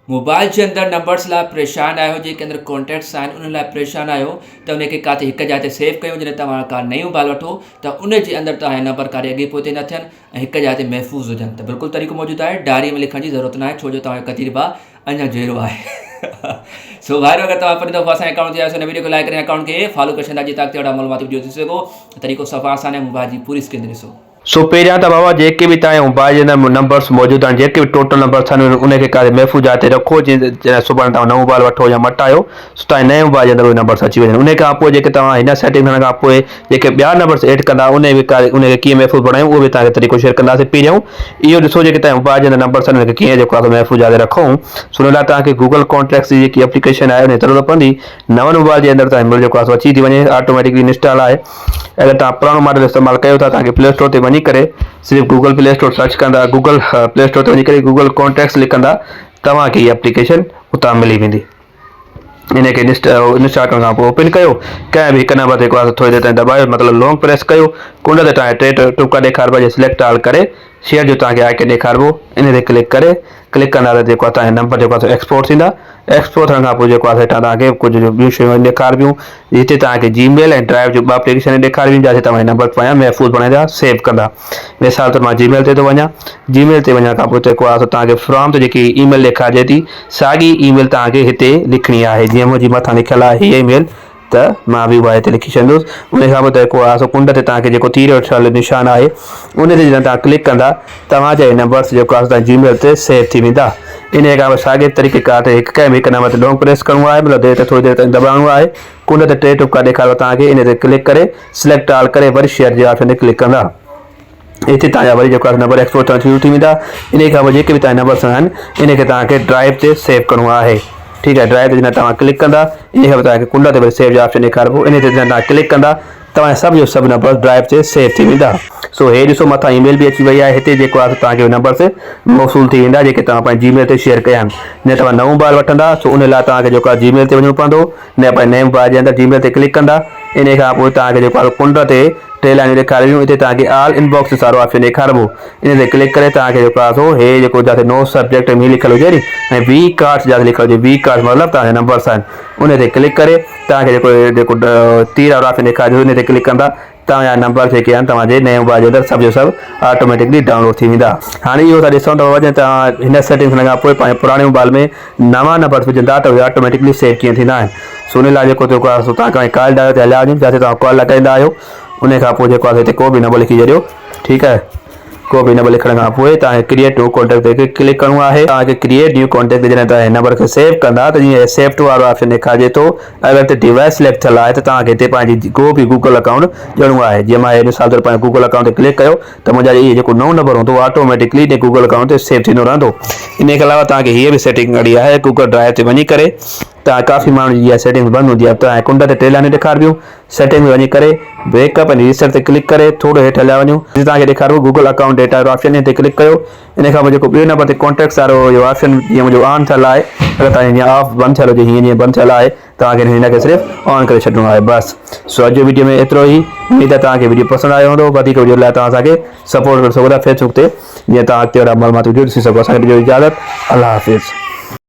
Mobile के अंदर numbers ला परेशान आयो जेके अंदर कॉन्टेक्ट्स आहिनि उन लाइ परेशान आहियो त उनखे काथे हिकु जाइ ते सेव कयो जॾहिं तव्हां का नई मोबाइल वठो त उन जे अंदर तव्हांजा नंबर काथे अॻे पोइ न थियनि ऐं हिकु जाइ ते महफ़ूज़ हुजनि त बिल्कुलु तरीक़ो मौजूदु आहे डायरी में लिखण जी ज़रूरत न आहे छो जो तव्हांजो तजुर्बा अञा जहिड़ो आहे सो भाइरो अगरि तव्हां पहिरीं दफ़ो असांजे अकाउंट ते आयो हिन वीडियो खे लाइक करें अकाउंट खे फॉलो करे छॾींदा जीअं तव्हांखे अहिड़ा मालूमात वीडियो ॾिसी सघो तरीक़ो सफ़ा आसान आहे मोबाइल जी पूरी स्क्रीन ॾिसो सो पहिरियां त बाबा जेके बि तव्हांजे मोबाइल जे अंदरि नंबर्स मौजूदु आहिनि जेके बि टोटल नंबर अथनि उनखे काथे महफ़ूज़ जाइ ते रखो जीअं सुभाणे तव्हां नओं मोबाइल वठो या मटायो सो तव्हांजे नए मोबाइल जे अंदरि उहे नंबर्स अची वञनि उन खां पोइ जेके तव्हां हिन सेटिंग थियण खां पोइ जेके ॿिया नंबर्स एड कंदा उनखे कीअं महफ़ूज़ बणायूं उहो बि तव्हांखे तरीक़ो शेयर कंदासीं पहिरियों इहो ॾिसो जेके तव्हांजे मोबाइल जे अंदरि नंबर्स आहिनि उनखे कीअं जेको आहे महफ़ूज़ जाइ ते रखूं सो उन लाइ तव्हांखे गूगल कॉन्टेक्ट्स जी जेकी एप्लीकेशन आहे उन ज़रूरत पवंदी नवं मोबाइल जे अंदरि तव्हांजो जेको आहे अची थी वञे ऑटोमेटिकली इंस्टॉल आहे अगरि तव्हां पुराणो मॉडल इस्तेमालु कयो था तव्हांखे प्ले स्टोर ते वञी करे सिर्फ़ु गूगल प्ले स्टोर सर्च कंदा गूगल प्ले स्टोर ते वञी करे गूगल कॉन्टेक्ट्स लिखंदा तव्हांखे इहा एप्लीकेशन उतां मिली वेंदी इनखे इंस्टॉल करण खां पोइ ओपन कयो कंहिं बि हिकु नंबर ते जेको आहे थोरी देरि ताईं दॿायो मतिलबु लॉन्ग प्रेस कयो कुंड ते तव्हांखे टे टुका ॾेखारिबा जे सिलेक्ट ऑल करे शेयर जो तव्हांखे आइकन ॾेखारिबो इन ते क्लिक कंदा त जेको आहे तव्हांजा नंबर जेको आहे एक्सपोर्ट थींदा एक्सपोर्ट थियण खां पोइ जेको आहे हेठां तव्हांखे कुझु ॿियूं शयूं ॾेखारिबियूं हिते तव्हांखे जीमेल ऐं ड्राइव जो ॿ एप्लीकेशन ॾेखारिबियूं जिते तव्हां नंबर पंहिंजा महफ़ूज़ बणाईंदा सेव कंदा मिसाल त मां जीमेल ते थो वञा जीमेल ते वञण खां पोइ जेको आहे तव्हांखे फ्रॉम ते जेकी ईमेल ॾेखारिजे थी साॻी ईमेल तव्हांखे हिते लिखणी आहे जीअं मुंहिंजी मथां लिखियलु आहे हीअ ईमेल त मां बि उहा हिते लिखी छॾींदुसि उन खां पोइ जेको आहे कुंड ते तव्हांखे जेको तीर ठहियलु निशान आहे उन ते जॾहिं तव्हां क्लिक कंदा तव्हांजा नंबर्स जेको आहे तव्हांजी जीमेल ते सेव थी वेंदा इन खां पोइ साॻे तरीक़े कार ते कंहिं बि हिकु नंबर ते लॉन्ग प्रेस करिणो आहे मतिलबु देरि ते थोरी देरि ताईं दॿाइणो आहे कुंड ते टे टुका ॾेखारियो तव्हांखे इन ते क्लिक करे सिलेक्ट ऑल करे वरी शेयर जे ऑप्शन ते क्लिक कंदा हिते तव्हांजा वरी जेको आहे नंबर एक्सपोर्ट थियण शुरू थी वेंदा इन खां पोइ जेके बि तव्हांजा नंबर्स आहिनि इनखे तव्हांखे ड्राइव ते सेव करिणो आहे ठीकु आहे ड्राइव ते जॾहिं तव्हां क्लिक कंदा इन खां पोइ तव्हांखे कुंड ते वरी सेव जो ऑप्शन ॾेखारिबो इन ते जॾहिं तव्हां क्लिक कंदा तव्हांजा सभु जो सभु नंबर ड्राइव ते सेव थी वेंदा सो हे ॾिसो मथां ईमेल बि अची वई आहे हिते जेको आहे तव्हांखे नंबर्स मौसूल थी वेंदा जेके तव्हां पंहिंजे जीमेल ते शेयर कया आहिनि जीअं तव्हां नओं मोबाइल वठंदा सो उन लाइ तव्हांखे जेको आहे जीमेल ते वञिणो पवंदो न पंहिंजे नए मोबाइल जे अंदरि जीमेल ते क्लिक कंदा इन खां पोइ तव्हांखे जेको आहे कुंड ते टे लाइनियूं ॾेखारिबियूं हिते तव्हांखे ऑल इनबॉक्स वारो ऑप्शन ॾेखारिबो इन ते क्लिक करे तव्हांखे जेको आहे हे जेको जिते नो सब्जेक्ट में लिखियलु हुजे नी ऐं वी कार्ड्स जिते लिखियलु हुजे वी कार्ड्स मतिलबु तव्हांजा नंबर्स आहिनि उन ते क्लिक करे तव्हांखे जेको तीर वारो ऑप्शन ॾेखारियो उन ते क्लिक कंदा तव्हांजा नंबर जेके आहिनि तव्हांजे नए मोबाइल जे अंदरि सभु जो सभु ऑटोमेटिकली डाउनलोड थी वेंदा हाणे इहो था ॾिसूं त बाबा तव्हां हिन सेटिंग थियण खां पोइ पंहिंजे पुराणे मोबाइल में नवां नंबर विझंदा त उहे ऑटोमेटिकली सेव कीअं थींदा आहिनि सो उन लाइ जेको आहे तव्हां कॉल डायल ते हलिया वञो जिते तव्हां कॉल लॻाईंदा आहियो उन खां पोइ जेको आहे हिते को बि नंबर लिखी छॾियो ठीकु आहे को बि नंबर लिखण खां पोइ तव्हांखे क्रिएट न्यू कॉन्टेक्ट ते क्लिक करिणो आहे तव्हांखे क्रिएट न्यू कॉन्टेक्ट ते जॾहिं तव्हां नंबर खे सेव कंदा त जीअं सेव टू वारो ऑप्शन ॾेखारिजे थो अगरि हिते डिवाइस सिलेक्ट थियलु आहे त तव्हांखे हिते पंहिंजी को बि गूगल अकाउंट ॾियणो आहे जीअं मां मिसाल तौरु पंहिंजे गूगल अकाउंट ते क्लिक कयो त मुंहिंजा इहो जेको नओं नंबर हूंदो ऑटोमेटिकली गूगल अकाउंट ते सेव थींदो रहंदो इन खां अलावा तव्हांखे हीअ बि सेटिंग करिणी आहे गूगल ड्राइव ते वञी करे तव्हां काफ़ी माण्हुनि जी इहा सेटिंग बंदि हूंदी आहे तव्हां कुंड ते टे लाइनियूं ॾेखारिबियूं सेटिंग में वञी करे बैकअप ऐं रीसेट ते क्लिक करे थोरो हेठि हलिया वञो तव्हांखे ॾेखारियो गूगल अकाउंट डेटा वारो ऑप्शन ते क्लिक कयो इन खां पोइ जेको ॿियो नंबर ते कॉन्टेक्ट्स वारो इहो ऑप्शन जीअं मुंहिंजो ऑन थियलु आहे अगरि तव्हां हीअं ऑफ बंदि थियलु हुजे हीअं जीअं बंदि थियलु आहे तव्हांखे हिनखे सिर्फ़ु ऑन करे छॾिणो आहे बसि सो अॼु जो वीडियो में एतिरो ई उमेद आहे तव्हांखे वीडियो पसंदि आयो हूंदो वधीक वीडियो लाइ तव्हां असांखे सपोर्ट करे सघो था फेसबुक ते जीअं तव्हां अॻिते मालूमात वीडियो ॾिसी सघो असांखे ॾिजो इजाज़त अल्लाह हाफ़िज़।